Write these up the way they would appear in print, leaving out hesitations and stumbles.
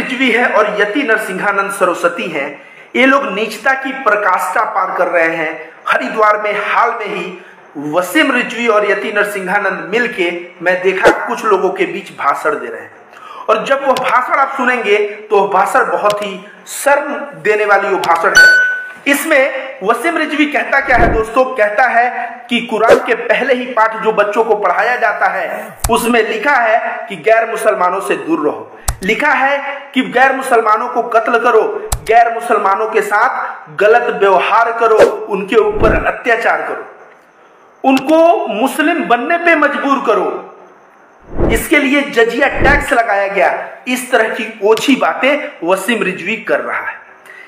रिजवी है और यति नरसिंहानंद सरस्वती हैं। ये लोग नीचता की प्रकाष्ठा पार कर रहे हैं। हरिद्वार में हाल में ही वसीम रिजवी और यति नरसिंहानंद मिलके मैं देखा कुछ लोगों के बीच भाषण दे रहे हैं, और जब वो भाषण आप सुनेंगे तो वह भाषण बहुत ही शर्म देने वाली वो भाषण है। इसमें वसीम रिजवी कहता क्या है दोस्तों? कहता है कि कुरान के पहले ही पाठ जो बच्चों को पढ़ाया जाता है उसमें लिखा है कि गैर मुसलमानों से दूर रहो, लिखा है कि गैर मुसलमानों को कत्ल करो, गैर मुसलमानों के साथ गलत व्यवहार करो, उनके ऊपर अत्याचार करो, उनको मुस्लिम बनने पे मजबूर करो, इसके लिए जजिया टैक्स लगाया गया। इस तरह की ओछी बातें वसीम रिजवी कर रहा है।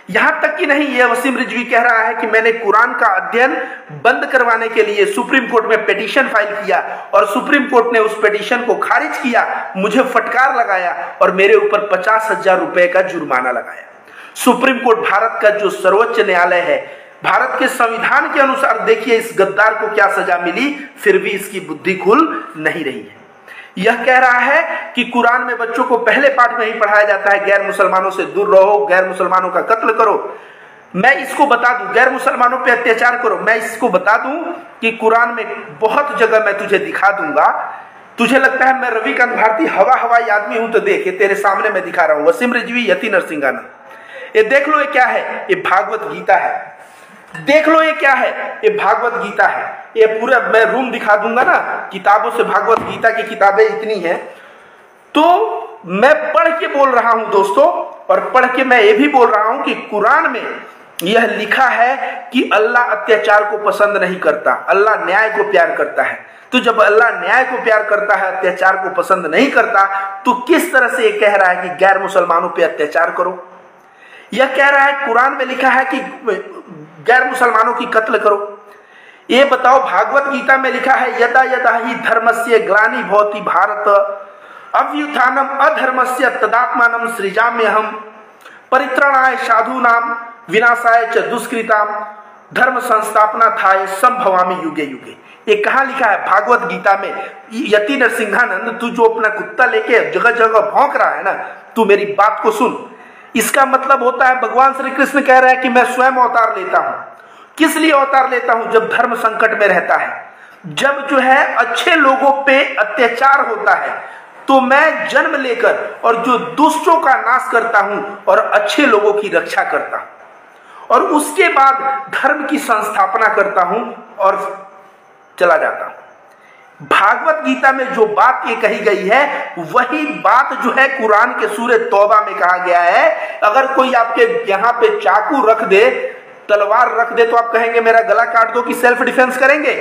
यहां तक कि नहीं, यह वसीम रिजवी कह रहा है कि मैंने कुरान का अध्ययन बंद करवाने के लिए सुप्रीम कोर्ट में पिटीशन फाइल किया और सुप्रीम कोर्ट ने उस पिटीशन को खारिज किया, मुझे फटकार लगाया और मेरे ऊपर 50,000 रुपए का जुर्माना लगाया। सुप्रीम कोर्ट भारत का जो सर्वोच्च न्यायालय है, भारत के संविधान के अनुसार देखिए इस गद्दार को क्या सजा मिली, फिर भी इसकी बुद्धि खुल नहीं रही है। यह कह रहा है कि कुरान में बच्चों को पहले पाठ में ही पढ़ाया जाता है गैर मुसलमानों से दूर रहो, गैर मुसलमानों का कत्ल करो। मैं इसको बता दूं, गैर मुसलमानों पे अत्याचार करो, मैं इसको बता दूं कि कुरान में बहुत जगह मैं तुझे दिखा दूंगा। तुझे लगता है मैं रविकांत भारती हवाई आदमी हूं, तो देख, ये तेरे सामने मैं दिखा रहा हूं। वसीम रिजवी, यति नरसिंहानंद, ये देख लो, ये क्या है? ये भागवत गीता है। देख लो ये क्या है? ये भागवत गीता है। ये पूरा मैं रूम दिखा दूंगा ना, किताबों से भागवत गीता की किताबें इतनी हैं। तो मैं पढ़ के बोल रहा हूं दोस्तों, और पढ़ के मैं ये भी बोल रहा हूं कि कुरान में यह लिखा है कि अल्लाह अत्याचार को पसंद नहीं करता, अल्लाह न्याय को प्यार करता है। तो जब अल्लाह न्याय को प्यार करता है, अत्याचार को पसंद नहीं करता, तो किस तरह से ये कह रहा है कि गैर मुसलमानों पर अत्याचार करो? यह कह रहा है कुरान में लिखा है कि गैर मुसलमानों की कत्ल करो। ये बताओ, भागवत गीता में लिखा है यदा यदा ही धर्मस्य ग्लानि भवति भारत अभ्युत्थानम अधर्मस्य तदात्मानं सृजाम्यहम् परित्राणाय साधूनां विनाशाय च दुष्कृताम धर्म संस्थापनार्थाय संभवामि युगे युगे। ये कहाँ लिखा है? भागवत गीता में। यति नरसिंहानंद, तू जो अपना कुत्ता लेके जगह जगह भौंक रहा है ना, तू मेरी बात को सुन। इसका मतलब होता है भगवान श्री कृष्ण कह रहे हैं कि मैं स्वयं अवतार लेता हूं। किस लिए अवतार लेता हूं? जब धर्म संकट में रहता है, जब जो है अच्छे लोगों पे अत्याचार होता है, तो मैं जन्म लेकर और जो दुष्टों का नाश करता हूं और अच्छे लोगों की रक्षा करता हूं, और उसके बाद धर्म की संस्थापना करता हूं और चला जाता हूं। भागवत गीता में जो बात ये कही गई है, वही बात जो है कुरान के सूरे तौबा में कहा गया है। अगर कोई आपके यहाँ पे चाकू रख दे, तलवार रख दे, तो आप कहेंगे मेरा गला काट दो, कि सेल्फ डिफेंस करेंगे?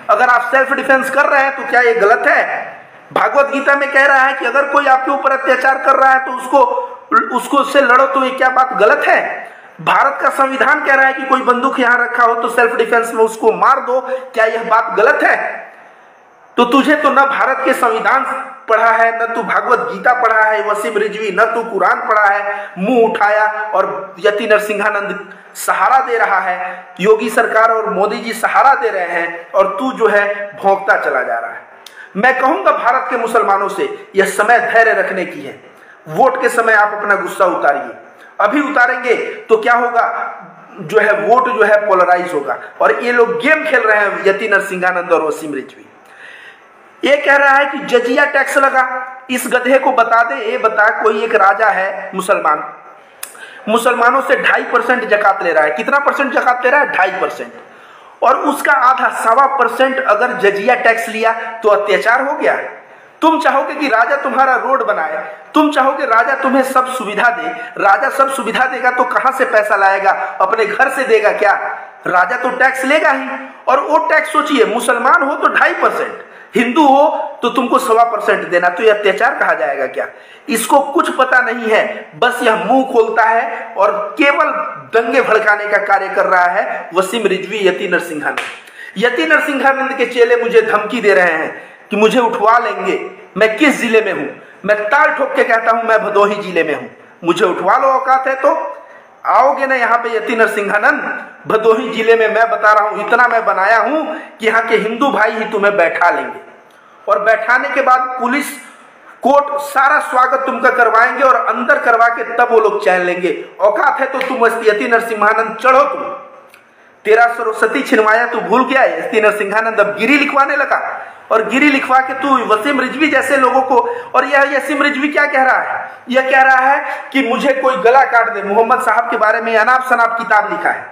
अगर आप सेल्फ डिफेंस कर रहे हैं तो क्या ये गलत है? भागवत गीता में कह रहा है कि अगर कोई आपके ऊपर अत्याचार कर रहा है तो उसको से लड़ो, तो ये क्या बात गलत है? भारत का संविधान कह रहा है कि कोई बंदूक यहाँ रखा हो तो सेल्फ डिफेंस में उसको मार दो, क्या यह बात गलत है? तो तुझे तो न भारत के संविधान पढ़ा है, न तू भागवत गीता पढ़ा है वसीम रिजवी, न तू कुरान पढ़ा है। मुंह उठाया और यति नरसिंहानंद सहारा दे रहा है, योगी सरकार और मोदी जी सहारा दे रहे हैं, और तू जो है भौंकता चला जा रहा है। मैं कहूंगा भारत के मुसलमानों से, यह समय धैर्य रखने की है। वोट के समय आप अपना गुस्सा उतारिए, अभी उतारेंगे तो क्या होगा, जो है वोट जो है पोलराइज होगा। और ये लोग गेम खेल रहे हैं, यति नरसिंहानंद और वसीम रिजवी। ये कह रहा है कि जजिया टैक्स लगा। इस गधे को बता दे, ये बता, कोई एक राजा है मुसलमान, मुसलमानों से 2.5% जकात ले रहा है। कितना परसेंट जकात ले रहा है? 2.5%। और उसका आधा 1.25% अगर जजिया टैक्स लिया तो अत्याचार हो गया। तुम चाहोगे कि राजा तुम्हारा रोड बनाए, तुम चाहोगे राजा तुम्हें सब सुविधा दे। राजा सब सुविधा देगा तो कहां से पैसा लाएगा? अपने घर से देगा क्या? राजा तो टैक्स लेगा ही। और वो टैक्स सोचिए, मुसलमान हो तो 2.5%, हिंदू हो तो तुमको 1.25% देना, तो ये अत्याचार कहा जाएगा क्या? इसको कुछ पता नहीं है, बस यह मुंह खोलता है और केवल दंगे भड़काने का कार्य कर रहा है वसीम रिजवी, यति नरसिंहानंद। यति नरसिंहानंद के चेले मुझे धमकी दे रहे हैं कि मुझे उठवा लेंगे। मैं किस जिले में हूं? मैं ताल ठोक के कहता हूं मैं भदोही जिले में हूं। मुझे उठवा लो, औकात है तो आओगे ना यहाँ पे यति नरसिंहानंद? भदोही जिले में मैं बता रहा हूं, इतना मैं बनाया हूं कि यहाँ के हिंदू भाई ही तुम्हें बैठा लेंगे। और बैठाने के बाद पुलिस कोर्ट सारा स्वागत तुमका करवाएंगे और अंदर करवा के तब वो लोग चैन लेंगे। औकात है तो तुम यति नरसिम्हानंद चढ़ो, तुम तेरा सरस्वती छिनवाया तू भूल गया। यति नरसिम्हानंद अब गिरी लिखवाने लगा और गिरी लिखवा के तू वसीम रिजवी जैसे लोगों को, और यह वसीम रिजवी क्या कह रहा है, यह कह रहा है कि मुझे कोई गला काट दे। मोहम्मद साहब के बारे में अनाप शनाप किताब लिखा है,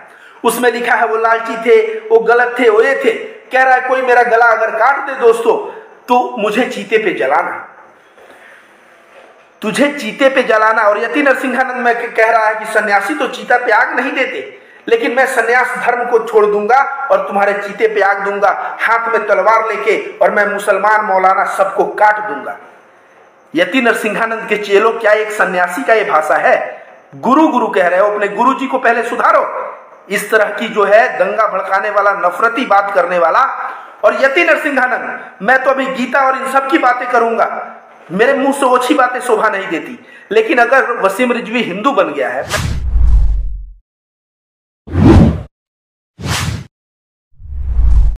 उसमें लिखा है वो लालची थे, वो गलत थे, वो ये थे। कह रहा है कोई मेरा गला अगर काट दे दोस्तों तो मुझे चीते पे जलाना, तुझे चीते पे जलाना। और यति नरसिम्हानंद में कह रहा है कि सन्यासी तो चीता पे आग नहीं देते, लेकिन मैं सन्यास धर्म को छोड़ दूंगा और तुम्हारे चीते पे आग दूंगा, हाथ में तलवार लेके, और मैं मुसलमान मौलाना सबको काट दूंगा। यति नरसिम्हानंद के चेलों, क्या एक सन्यासी का ये भाषा है? गुरु गुरु कह रहे हो, अपने गुरु जी को पहले सुधारो। इस तरह की जो है दंगा भड़काने वाला, नफरती बात करने वाला। और यति नरसिम्हानंद, मैं तो अभी गीता और इन सब की बातें करूंगा, मेरे मुंह से ओछी बातें शोभा नहीं देती, लेकिन अगर वसीम रिजवी हिंदू बन गया है